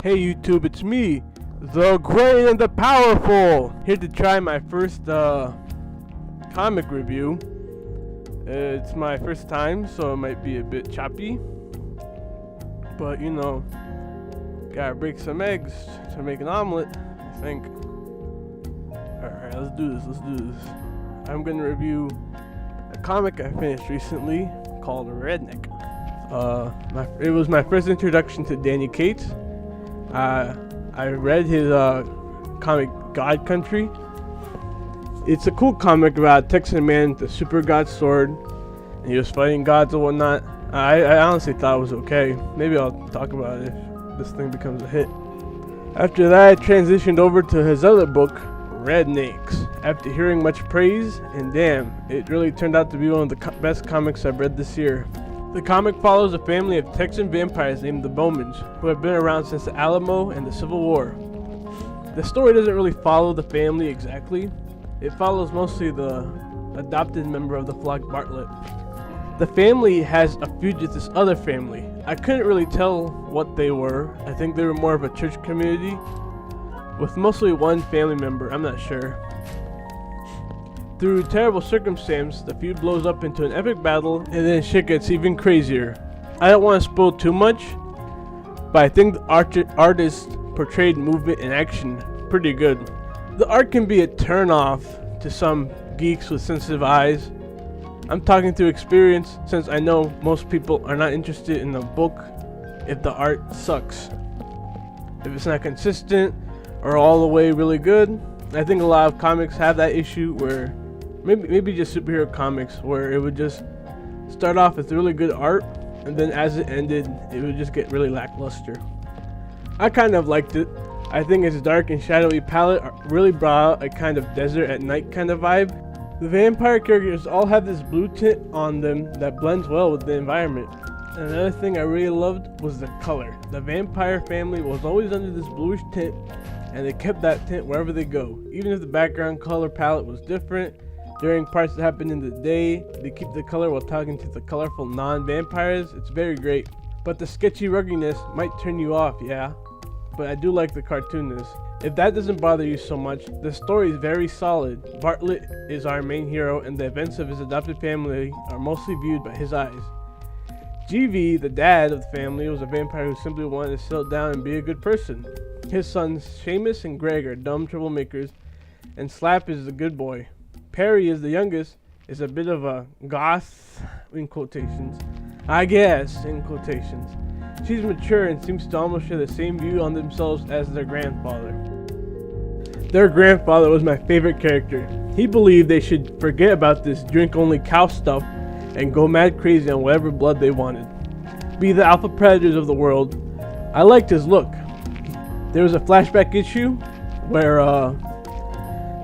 Hey YouTube, it's me, the great and the powerful, here to try my first comic review. It's my first time, so it might be a bit choppy, but you know, gotta break some eggs to make an omelet, I think. Alright, let's do this. I'm gonna review a comic I finished recently called Redneck. It was my first introduction to Donny Cates. I read his comic God Country. It's a cool comic about a Texan man with a super god sword, and he was fighting gods and whatnot. I honestly thought it was okay. Maybe I'll talk about it if this thing becomes a hit. After that, I transitioned over to his other book, Rednecks, after hearing much praise, and damn, it really turned out to be one of the best comics I've read this year. The comic follows a family of Texan vampires named the Bowmans, who have been around since the Alamo and the Civil War. The story doesn't really follow the family exactly. It follows mostly the adopted member of the flock, Bartlett. The family has a feud with this other family. I couldn't really tell what they were. I think they were more of a church community, with mostly one family member, I'm not sure. Through terrible circumstance, the feud blows up into an epic battle, and then shit gets even crazier. I don't want to spoil too much, but I think the artist portrayed movement and action pretty good. The art can be a turn-off to some geeks with sensitive eyes. I'm talking through experience, since I know most people are not interested in a book if the art sucks. If it's not consistent or all the way really good. I think a lot of comics have that issue where maybe just superhero comics, where it would just start off with really good art, and then as it ended, it would just get really lackluster. I kind of liked it. I think its dark and shadowy palette really brought out a kind of desert at night kind of vibe. The vampire characters all have this blue tint on them that blends well with the environment. And another thing I really loved was the color. The vampire family was always under this bluish tint, and they kept that tint wherever they go. Even if the background color palette was different, during parts that happen in the day, they keep the color while talking to the colorful non-vampires. It's very great. But the sketchy ruggedness might turn you off, yeah. But I do like the cartoonness. If that doesn't bother you so much, the story is very solid. Bartlett is our main hero, and the events of his adopted family are mostly viewed by his eyes. GV, the dad of the family, was a vampire who simply wanted to settle down and be a good person. His sons Seamus and Greg are dumb troublemakers, and Slap is the good boy. Perry is the youngest, is a bit of a goth, in quotations, I guess, in quotations. She's mature and seems to almost share the same view on themselves as their grandfather. Their grandfather was my favorite character. He believed they should forget about this drink-only cow stuff and go mad crazy on whatever blood they wanted. Be the alpha predators of the world. I liked his look. There was a flashback issue where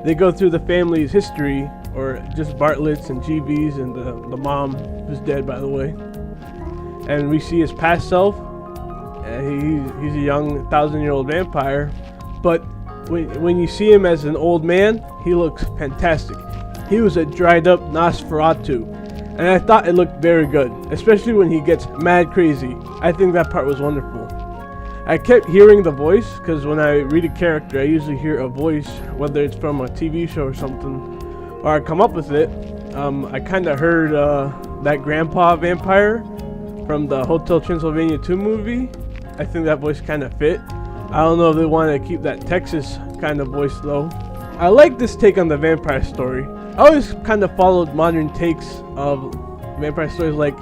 they go through the family's history, or just Bartlett's and GV's and the mom, who's dead by the way. And we see his past self. He's a young 1,000-year-old vampire, but when you see him as an old man, he looks fantastic. He was a dried up Nosferatu, and I thought it looked very good, especially when he gets mad crazy. I think that part was wonderful. I kept hearing the voice, because when I read a character, I usually hear a voice, whether it's from a TV show or something, or I come up with it. I kind of heard that grandpa vampire from the Hotel Transylvania 2 movie. I think that voice kind of fit. I don't know if they want to keep that Texas kind of voice though. I like this take on the vampire story. I always kind of followed modern takes of vampire stories, like,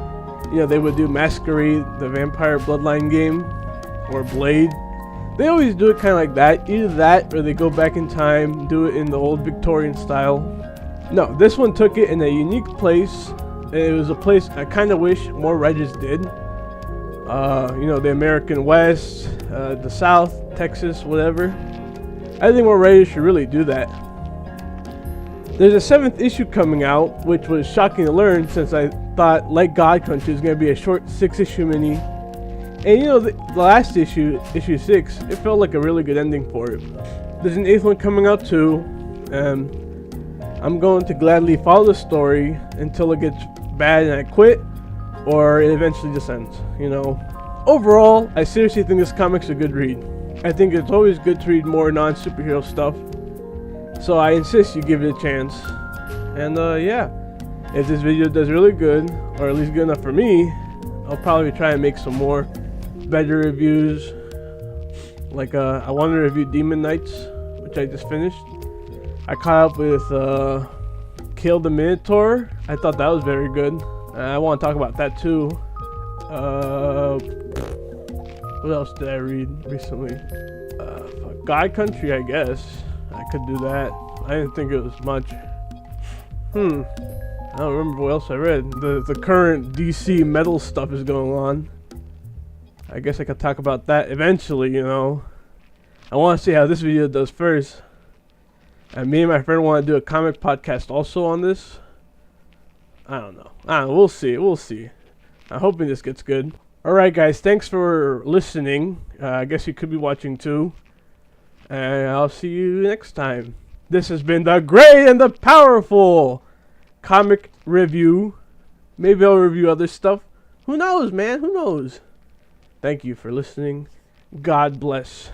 you know, they would do Masquerade, the Vampire Bloodline game, or Blade. They always do it kind of like that. Either that, or they go back in time, do it in the old Victorian style. No, this one took it in a unique place. It was a place I kind of wish more writers did. You know, the American West, the South, Texas, whatever. I think more writers should really do that. There's a 7th issue coming out, which was shocking to learn, since I thought, like God Country, was going to be a short 6-issue mini. And you know, the last issue, issue 6, it felt like a really good ending for it. There's an 8th one coming out too, and I'm going to gladly follow the story until it gets bad and I quit, or it eventually just ends, you know. Overall, I seriously think this comic's a good read. I think it's always good to read more non-superhero stuff. So I insist you give it a chance. And yeah, if this video does really good, or at least good enough for me, I'll probably try and make some more better reviews. Like I want to review Demon Knights, which I just finished. I caught up with Kill the Minotaur. I thought that was very good. I want to talk about that too. What else did I read recently? God Country, I guess. I could do that. I didn't think it was much. I don't remember what else I read. The current DC metal stuff is going on. I guess I could talk about that eventually, you know. I want to see how this video does first. And me and my friend want to do a comic podcast also on this. I don't know. We'll see. We'll see. I'm hoping this gets good. Alright guys, thanks for listening. I guess you could be watching too. And I'll see you next time. This has been the Great and the Powerful comic review. Maybe I'll review other stuff. Who knows, man? Who knows? Thank you for listening. God bless.